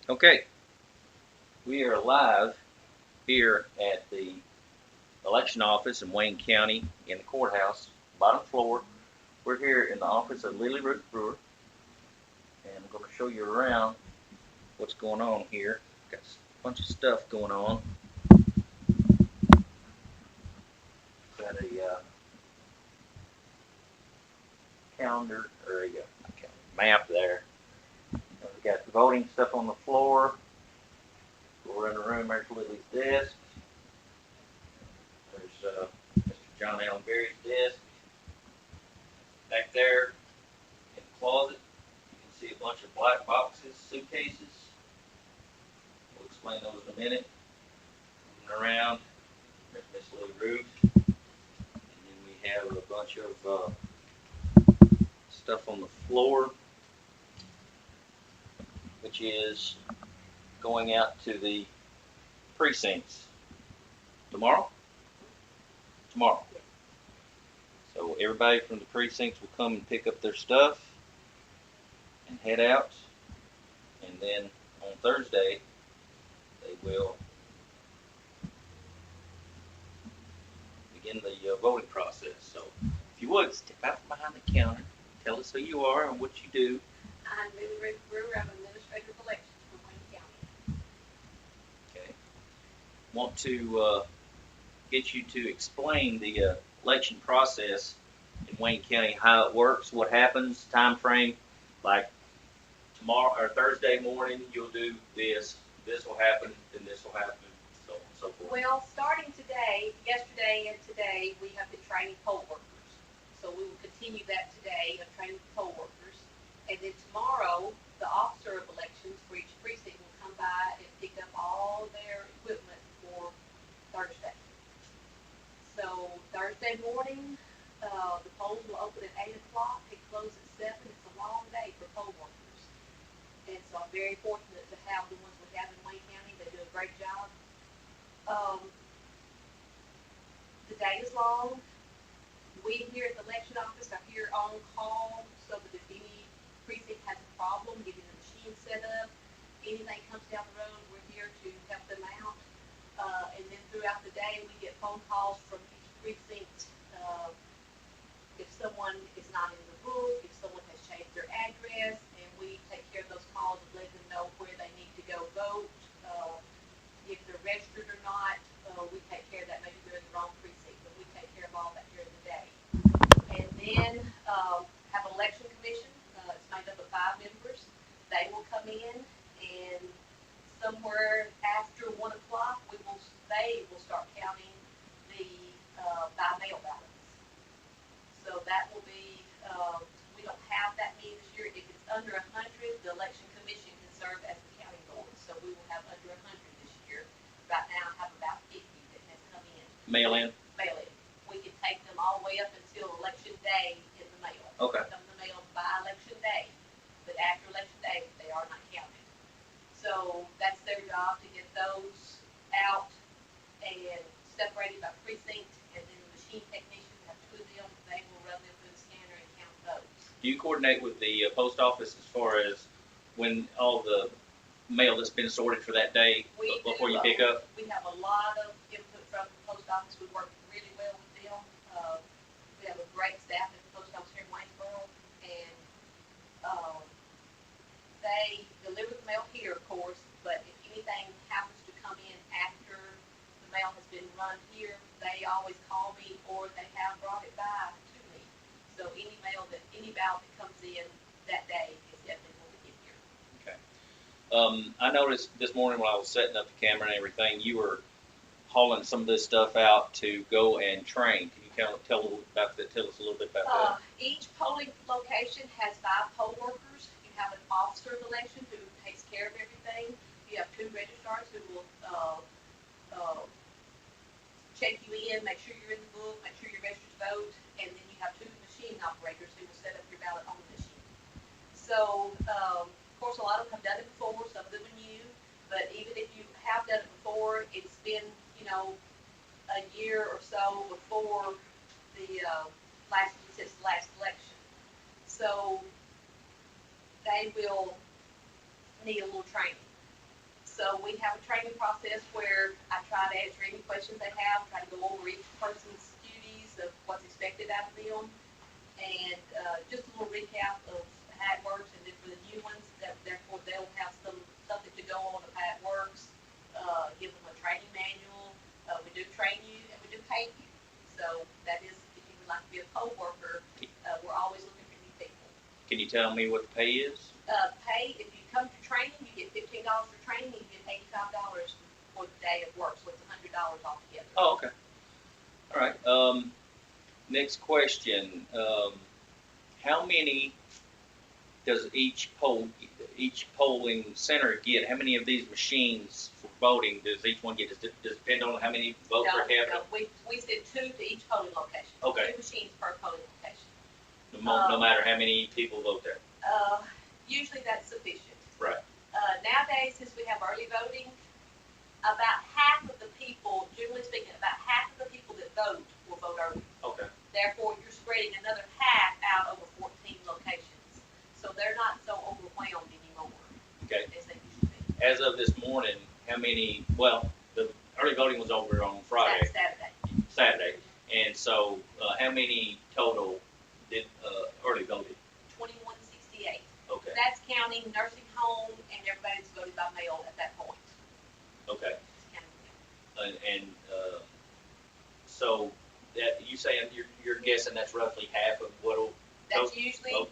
Okay, we are live here at the election office in Wayne County in the courthouse, bottom floor. We're here in the office of Lillie Ruth Brewer, and I'm going to show you around what's going on here. Got a bunch of stuff going on. Got a calendar, or a map there. We got the voting stuff on the floor. Go around the room. There's Lily's desk. There's Mr. John Allen Berry's desk. Back there in the closet, you can see a bunch of black boxes, suitcases. We'll explain those in a minute. Moving around, there's Miss Lillie Ruth. And then we have a bunch of stuff on the floor, which is going out to the precincts tomorrow. So everybody from the precincts will come and pick up their stuff and head out. And then on Thursday, they will begin the voting process. So if you would, step out from behind the counter, tell us who you are and what you do. I'm Lillie Ruth Brewer. I'm Administrator of Elections for Wayne County. Okay. Want to get you to explain the election process in Wayne County, how it works, what happens, time frame. Like tomorrow or Thursday morning, you'll do this. This will happen, then this will happen, so on and so forth. Well, starting today, yesterday and today, we have been training poll workers. So we will continue that today of training poll workers. And then tomorrow, the officer of elections for each precinct will come by and pick up all their equipment for Thursday. So Thursday morning, the polls will open at 8 o'clock. They close at 7. It's a long day for poll workers. And so I'm very fortunate to have the ones we have in Wayne County. They do a great job. The day is long. We here at the election office are here on call so that if any precinct has a problem getting the machine set up, anything comes down the road, we're here to help them out. And then throughout the day, we get phone calls from each precinct. If someone is not in the book, if someone has changed their address, and we take care of those calls and let them know where they need to go vote, if they're registered or not, we take care of that. Maybe they're in the wrong precinct, but we take care of all that during the day. And then have an election commission. It's made up of 5 members. They will come in, and somewhere after 1 o'clock, they will start counting the by mail ballots. So that will be, we don't have that many this year. If it's under 100, the election commission can serve as the counting board. So we will have under 100 this year. Right now, I have about 50 that has come in. Mail in? Mail in. We can take them all the way up until election day in the mail. Okay. Come in the mail by election day. But after election day, they are not counted. So that's their job to get those out and separated by precinct, and then the machine technicians have 2 of them. They will run them through the scanner and count those. Do you coordinate with the post office as far as when all the mail that's been sorted for that day before you pick up? We have a lot of input from the post office. We work really well with them. We have a great staff at the post office here in Waynesboro, and they deliver the mail here, of course, but if anything happens to come in after the mail has been run here, they always call me, or they have brought it by to me. So any ballot that comes in that day is definitely going to get here. Okay. I noticed this morning when I was setting up the camera and everything, you were hauling some of this stuff out to go and train. Can you tell us a little about that? Each polling location has 5 poll workers. You have an officer of election who takes care of everything. You have 2 registrars who will check you in, make sure you're in the book, make sure you're registered to vote, and then you have 2 machine operators who will set up your ballot on the machine. So, of course, a lot of them have done it before, some of them are new, but even if you have done it before, it's been, a year or so before the last election. So they will need a little training. So we have a training process where I try to answer any questions they have, try to go over each person's duties of what's expected out of them, and just a little recap of how it works, and then for the new ones, therefore they'll have something to go on of how it works. Give them a training manual. We do train you and we do pay you. So that is, if you would like to be a poll worker, we're always looking for new people. Can you tell me what the pay is? Pay, if you come to training, you get $15 for training, and you get $85 for the day of work, so it's $100 altogether. Oh, okay. All right. Next question. How many does each polling center get? How many of these machines for voting does each one get? Does it depend on how many votes per capita? No, we send 2 to each polling location. Okay. 2 machines per polling location. No matter how many people vote there. Usually that's sufficient. Right. Nowadays, since we have early voting, about half of the people, generally speaking, about half of the people that vote will vote early. Okay. Therefore, you're spreading another half out over 14 locations. So they're not so overwhelmed anymore. Okay. As they used to be. As of this morning, how many? Well, the early voting was over on Friday. Saturday. And so, how many total did early voted? 2168. Okay. That's counting nursing home and everybody that's voted by mail at that point. Okay. It's And so that you saying you're guessing that's roughly half of what'll That's usually.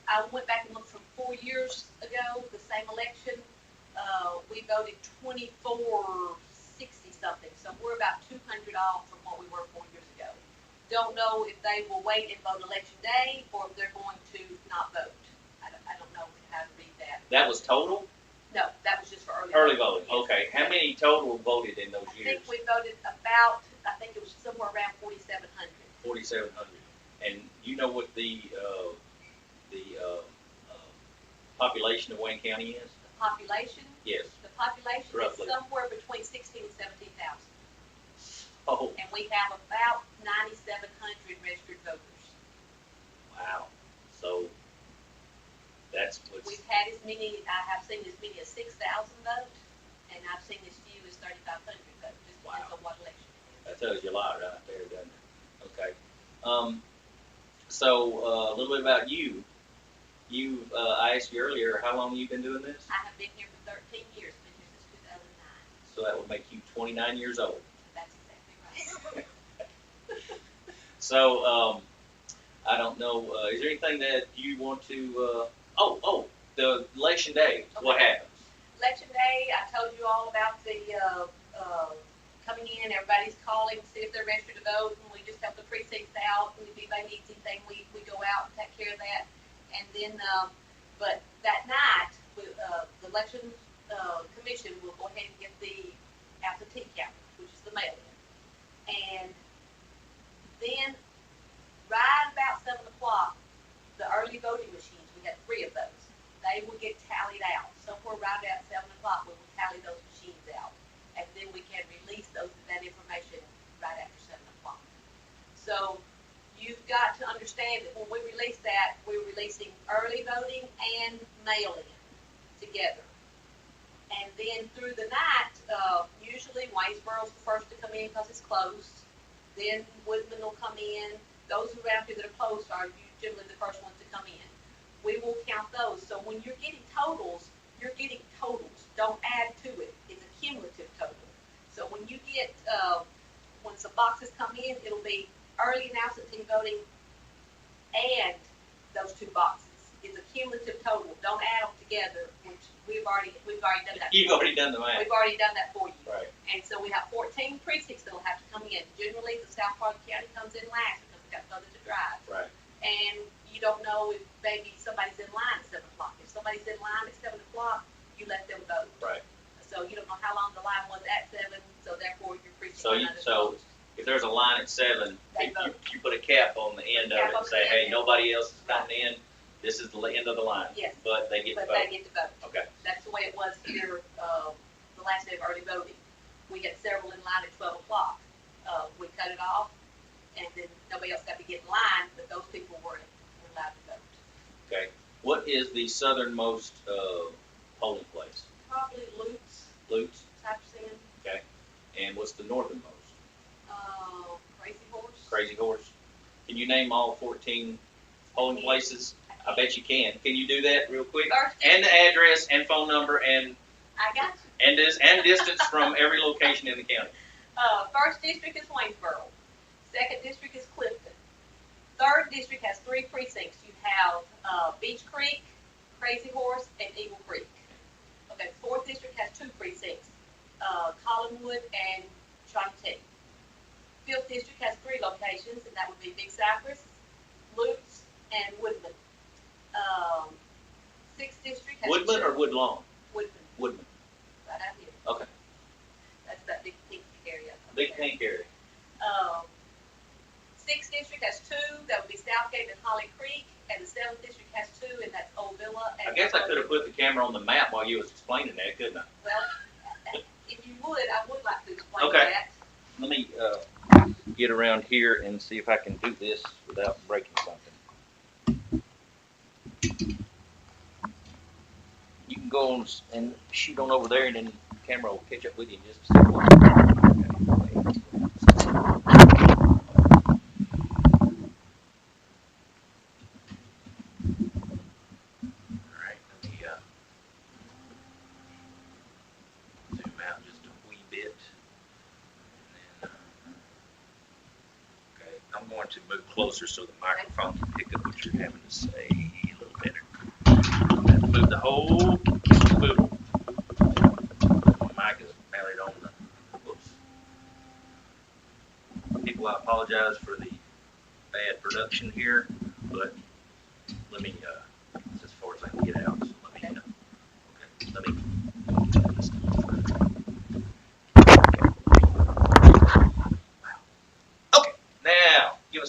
I went back and looked from 4 years ago, the same election. We voted 2460 something, so we're about 200 off from what we were 4 years ago. Don't know if they will wait and vote election day or if they're going to not vote. I don't know how to read that. That was total? No, that was just for Early voting. Yes. Okay. How many total voted in those I years? think we voted about, I think it was somewhere around 4,700. 4,700. And you know what the population of Wayne County is? The population? Yes. The population Roughly. is somewhere between 16,000 and 17,000. Oh, And we have about 9,700 registered voters. wow. So that's what's. We've had as many, I have seen as many as 6,000 vote, and I've seen as few as 3,500 vote, just depends on what election it is. That tells you a lot right there, doesn't it? Okay. So a little bit about you. I asked you earlier, how long have you been doing this? I have been here for 13 years, been here since 2009. So that would make you 29 years old. That's exactly right. So I don't know. Is there anything that you want to? The election day. Okay. What happens? Election day, I told you all about the coming in, everybody's calling to see if they're registered to vote, and we just help the precincts out, and if anybody needs anything, we go out and take care of that. And then, but that night, the election commission will go ahead and get the absentee count, which is the mail-in. And then, right about 7 o'clock, the early voting machines, we had 3 of those, they will get tallied out. Somewhere right at 7 o'clock, we will tally those machines out. And then we can release that information right after 7 o'clock. So you've got to understand that when we release that, we're releasing early voting and mail-in together. And then through the night, usually Waynesboro's the first to come in because it's closed. Then Woodman will come in. Those around here that are closed are generally the first ones to come in. We will count those. So when you're getting totals, you're getting totals. Don't add to it. It's a cumulative total. So when you get, when some boxes come in, it'll be early and absentee voting and those 2 boxes. It's a cumulative total. Don't add them together, which we've already done that. You've already done the math. We've already done that for you. Right. And so we have 14 precincts that'll have to come in. Generally, the South Park County comes in last because we've got further to drive. Right. And you don't know if maybe somebody's in line at 7 o'clock. If somebody's in line at 7 o'clock, you let them vote. Right. So you don't know how long the line was at 7, so therefore your precinct. So if there's a line at 7, you put a cap on the end of it and say, hey, nobody else is coming in. This is the end of the line. Yes. But they get to vote. But they get to vote. Okay. That's the way it was here the last day of early voting. We had several in line at 12 o'clock. We cut it off, and then nobody else got to get in line, but those people were allowed to vote. Okay. What is the southernmost polling place? Probably Luke's Lutz, Cypress Inn, okay. And what's the northernmost? Crazy Horse. Crazy Horse. Can you name all 14 polling places? I bet you can. Can you do that real quick? And the address and phone number and I got you. and distance from every location in the county. First district is Waynesboro. Second district is Clifton. Third district has 3 precincts. You have Beach Creek, Crazy Horse, and Eagle Creek. Okay, fourth district has 2 precincts, Collinwood and Shawnee. Fifth district has 3 locations, and that would be Big Cypress, Lutz, and Woodman. Sixth district has Woodman 2. or Woodlawn? Woodman. Woodman. Right out here. Okay. That's that big pink area. Big pink area. Sixth district has 2. That would be Southgate and Holly Creek, and the seventh district has 2, and that's Old Villa. And I guess I could have put the camera on the map while you was explaining that, couldn't I? Well, if you would, I would like to explain Okay. that. Let me get around here and see if I can do this without breaking something. You can go on and shoot on over there, and then the camera will catch up with you in just a second. Alright, let me zoom out just a wee bit. And then, okay, I'm going to move closer so the microphone can pick up what you're having to say a little better. I have to move the whole boot. My mic is mounted on the, whoops. People, I apologize for the bad production here, but let me, that's as far as I can get out, so let me, okay, let me get this Okay, now, give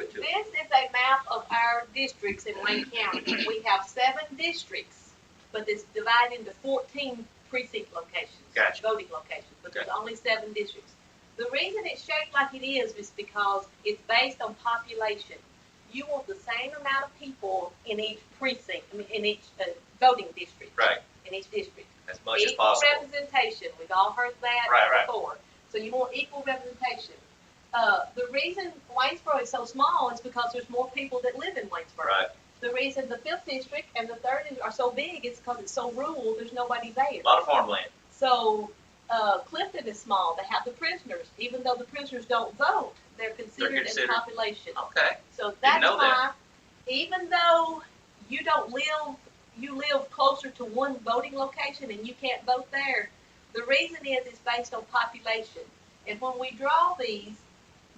it to us. This is a map of our districts in Wayne County. We have 7 districts, but it's divided into 14 precinct locations. Gotcha. Voting locations, but Okay. there's only 7 districts. The reason it's shaped like it is because it's based on population. You want the same amount of people in each precinct, in each voting district. Right. In each district. As much as Equal possible. representation. We've all heard that Right. before. So you want equal representation. The reason Waynesboro is so small is because there's more people that live in Waynesboro. Right. The reason the 5th district and the 3rd are so big is because it's so rural, there's nobody there. A lot of farmland. So Clifton is small. They have the prisoners. Even though the prisoners don't vote, they're considered in population. Okay. So that's know why, even though you live closer to one voting location and you can't vote there, the reason is it's based on population. And when we draw these,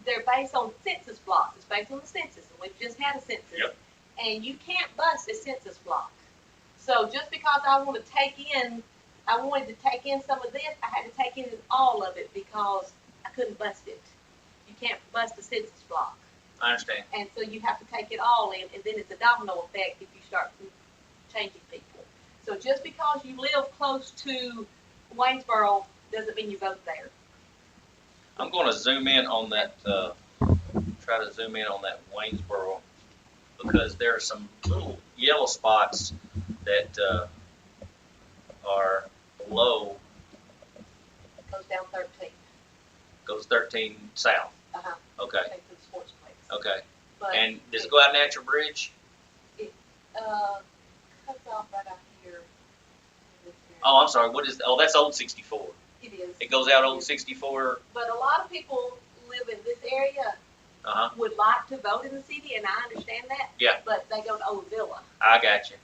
they're based on census blocks. It's based on the census, and we've just had a census. Yep. And you can't bust a census block. So just because I wanted to take in some of this, I had to take in all of it because I couldn't bust it. You can't bust a census block. I understand. And so you have to take it all in, and then it's a domino effect if you start changing people. So just because you live close to Waynesboro doesn't mean you vote there. I'm going to zoom in on that, try to zoom in on that Waynesboro, because there are some little yellow spots that are below. It goes down 13. Goes 13 south. Uh-huh. Okay. Takes to the sports place. Okay. But And does it go out Natural Bridge? it cuts off right out here. Oh, I'm sorry. What is? Oh, that's Old 64. It is. It goes out Old 64. But a lot of people live in this area would like to vote in the city, and I understand that. Yeah. But they go to Old Villa I got you.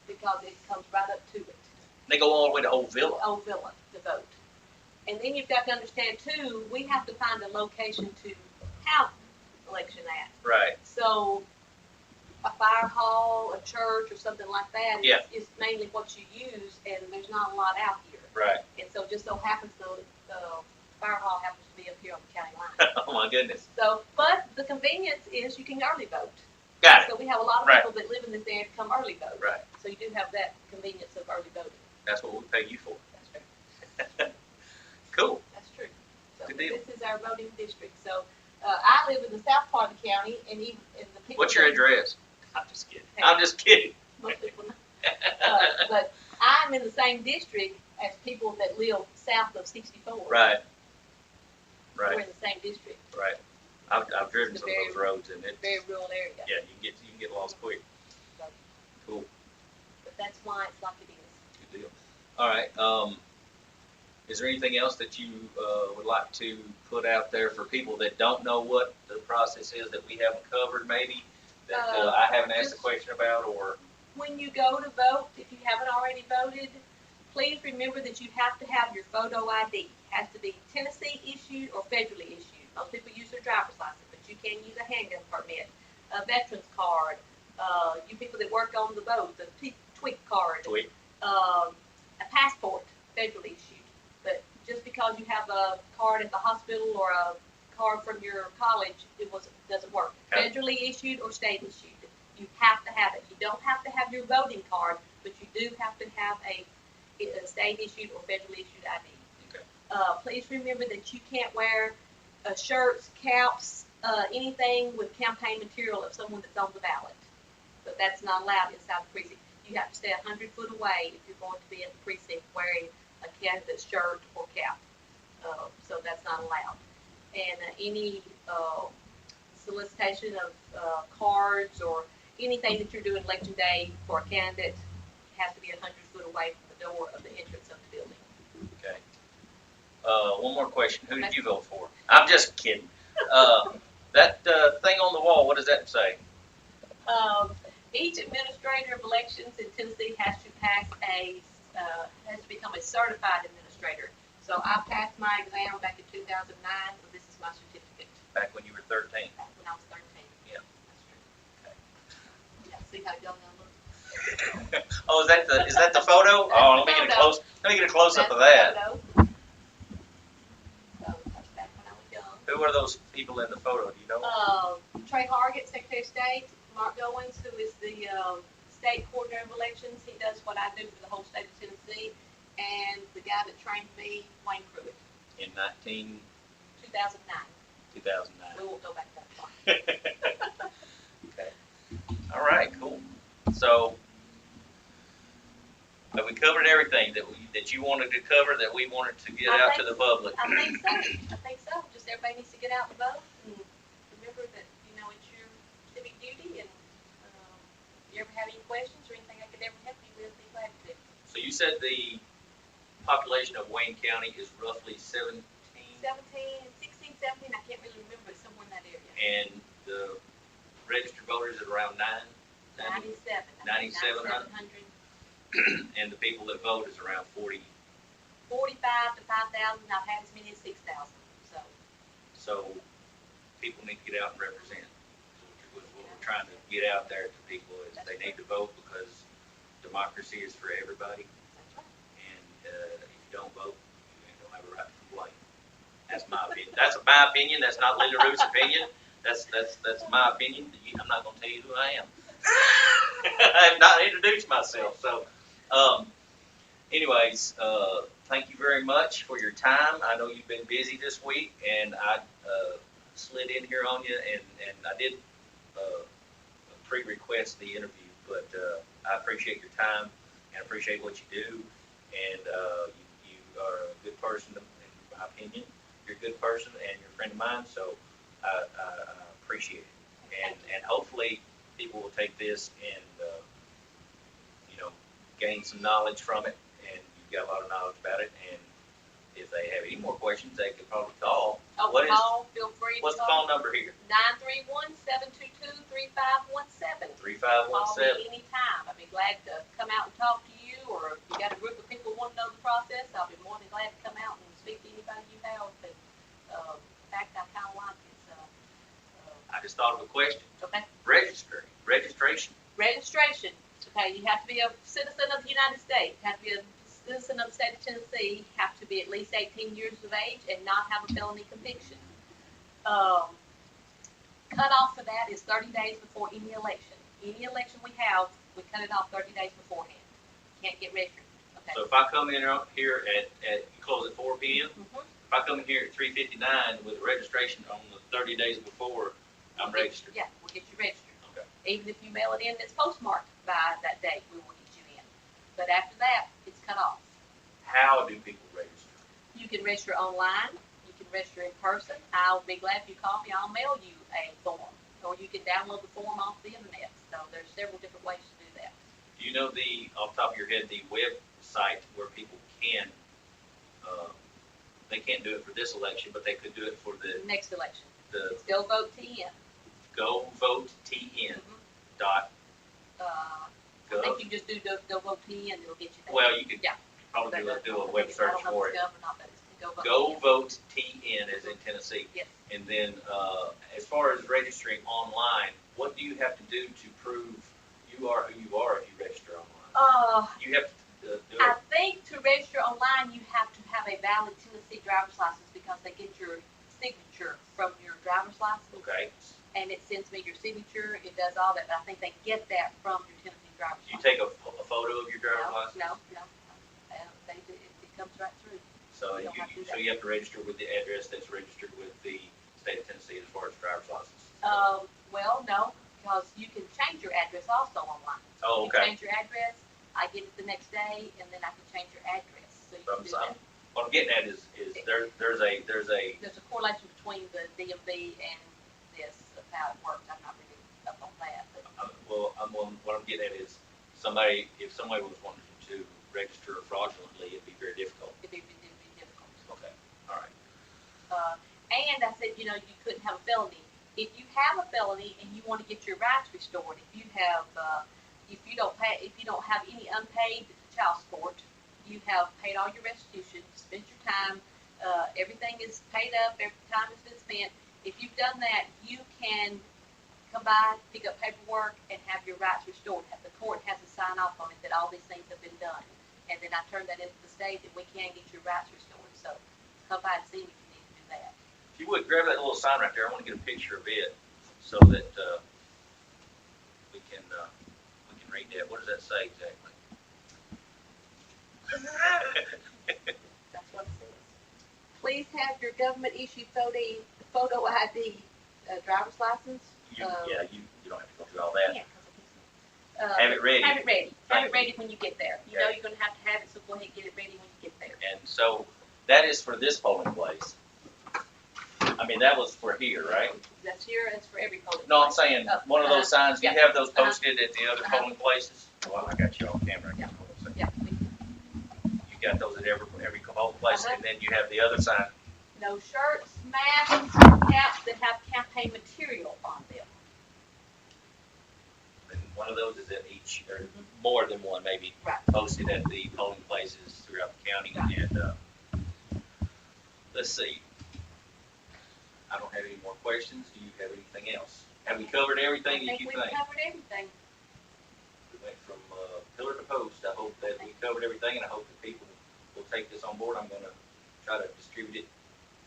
because it comes right up to it. They go all the way to Old Villa. Old Villa to vote. And then you've got to understand too, we have to find a location to have election at. Right. So a fire hall, a church, or something like that is mainly what you use, and there's not a lot out here. Right. And so just so happens the fire hall happens to be up here on the county line. Oh my goodness. So, but the convenience is you can early vote. Got it. So we have a lot of people that live in this area to come early vote. Right. So you do have that convenience of early voting. That's what we pay you for. That's true. Cool. That's true. So Good deal. this is our voting district. So I live in the south part of the county, and even in the people. What's your address? I'm just kidding. I'm just kidding. Most people know. But I'm in the same district as people that live south of 64. Right, We're right, in the same district. right. I've driven It's some a of very- those roads and it's, Very rural area. yeah, you can get lost quick. So, Cool, but that's why it's like it is. good deal. All right, is there anything else that you, would like to put out there for people that don't know what the process is that we haven't covered maybe? That, I haven't asked a question about, or, When you go to vote, if you haven't already voted, please remember that you have to have your photo ID. It has to be Tennessee issued or federally issued. Most people use their driver's license, but you can use a handgun permit, a veteran's card, you people that work on the boat, the tweak card, tweet, a passport, federally issued. But just because you have a card at the hospital or a card from your college, doesn't work. Okay. Federally issued or state issued. You have to have it. You don't have to have your voting card, but you do have to have a state issued or federally issued ID. Okay. Please remember that you can't wear shirts, caps, anything with campaign material of someone that's on the ballot. But that's not allowed inside the precinct. You have to stay 100 foot away if you're going to be at the precinct wearing a candidate's shirt or cap. So that's not allowed. And any solicitation of cards or anything that you're doing election day for a candidate has to be 100 foot away from the door of the entrance of the building. okay. One more question, who did you vote for? I'm just kidding. That, thing on the wall, what does that say? Each administrator of elections in Tennessee has to has to become a certified administrator. So I passed my exam back in 2009, so this is my certificate. Back when you were 13? Back when I was 13. Yeah. That's true. Yeah, see how young I look? Oh, is that the photo? Oh, let me get a close up of that. Photo. So that's back when I was young. Who are those people in the photo, do you know? Trey Hargett, Secretary of State, Mark Goins, who is the state coordinator of elections. He does what I do for the whole state of Tennessee. And the guy that trained me, Wayne Pruitt. In 2009. 2009. We won't go back that far. Okay. All right, cool. So, have we covered everything that you wanted to cover, that we wanted to get out to the public? I think so. Just everybody needs to get out and vote. And remember that, it's your civic duty. And if you ever have any questions or anything I could ever help you with, be glad to. So you said the population of Wayne County is roughly 16, 16, 17, I can't really remember, but somewhere in that area. and the registered voters is around 97. 9,700. And the people that vote is around 40. 45 to 5,000. I've had as many as 6,000. So people need to get out and represent. So what we're trying to get out there to people is they need to vote, because democracy is for everybody. That's right. And if you don't vote, you don't have a right to complain. That's my opinion. That's my opinion. That's not Lillie Ruth's opinion. That's my opinion. I'm not going to tell you who I am. I have not introduced myself. So, anyways, thank you very much for your time. I know you've been busy this week, and I slid in here on you, and I did pre-request the interview, but I appreciate your time and appreciate what you do, and you are a good person, in my opinion. You're a good person, and you're a friend of mine, so I appreciate it. And hopefully people will take this and, gain some knowledge from it, and you've got a lot of knowledge about it, and if they have any more questions, they could probably call. Feel free to What's the call. phone number here? 931-722-3517. 3517. Call me anytime. I'd be glad to come out and talk to you, or if you got a group of people who want to know the process, I'll be more than glad to come out and speak to anybody you have. But, in fact, I kind of like it. So, I just thought of a question. okay. Registration. Registration. Okay, you have to be a citizen of the United States. You have to be a citizen of the state of Tennessee. You have to be at least 18 years of age and not have a felony conviction. Cutoff for that is 30 days before any election. Any election we have, we cut it off 30 days beforehand. Can't get registered. Okay. So if I come in here at you close at 4 p.m., Mhm. if I come in here at 3:59 with registration on the 30 days before, I'm registered. Yeah, we'll get you registered. Okay. Even if you mail it in that's postmarked by that date, we will get you in. But after that, it's cut off. how do people register? You can register online, you can register in person. I'll be glad if you call me, I'll mail you a form. Or you can download the form off the internet. So there's several different ways to do that. Do you know off the top of your head, the website where people can, they can't do it for this election, but they could do it for the Next election. the It's Go Vote TN. GoVoteTN dot I gov? think you just do Go Vote TN, it'll get you there. Well, you could Yeah. probably do a I web think search I don't know for if it. it's Gov or not, but it's Go Vote TN. GoVoteTN is in Tennessee. Yes. And then, as far as registering online, what do you have to do to prove you are who you are if you register online? You have to do I it. think to register online, you have to have a valid Tennessee driver's license because they get your signature from your driver's license. Okay. And it sends me your signature, it does all that, but I think they get that from your Tennessee driver's You license. take a photo of your driver's license? No. It comes right through. So You don't have to do that. you have to register with the address that's registered with the state of Tennessee as far as driver's license. Well, no, because you can change your address also online. Oh, You okay. change your address, I get it the next day, and then I can change your address, so you can do that. What I'm getting at is there's a There's a correlation between the DMV and this, of how it works, I'm not really up on that, but. what I'm getting at is if somebody was wanting to register fraudulently, it'd be very difficult. It'd be difficult. Okay, all right. And I said, you couldn't have a felony. If you have a felony and you want to get your rights restored, if you don't have any unpaid child support, you have paid all your restitution, spent your time, everything is paid up, every time has been spent. If you've done that, you can come by, pick up paperwork, and have your rights restored. The court has to sign off on it that all these things have been done. And then I turn that into the state that we can get your rights restored. So come by and see me if you need to do that. If you would, grab that little sign right there. I want to get a picture of it so that we can read that. What does that say exactly? That's what it says. Please have your government issued photo ID driver's license. You don't have to go through all that. Yeah, Have it ready. Have it ready. Have Thank it ready when you get there. You know Okay. you're going to have it, so go ahead and get it ready when you get there. And so that is for this polling place. I mean, that was for here, right? That's here. That's for every polling. No, I'm place. saying one of those signs. Do you Yeah. have those posted at the other Uh-huh. polling places? Well, I got you on camera. I guess. Yeah. You got those at every polling place, Uh-huh. and then you have the other sign. No shirts, masks, caps that have campaign material on them. And one of those is at each, or more than one, maybe Right. posted at the polling places throughout the county. Right. And let's see. I don't have any more questions. Do you have anything else? Have we covered everything that you we've think? covered everything. We went from pillar to post. I hope that we covered everything, and I hope that people will take this on board. I'm going to try to distribute it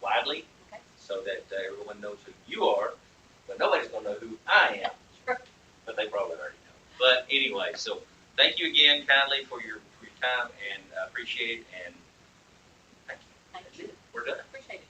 widely Okay. so that everyone knows who you are, but nobody's going to know who I am. Sure. But they probably already know. But anyway, so thank you again kindly for your time, and I appreciate it, and thank you. Thank you. We're done. Appreciate it.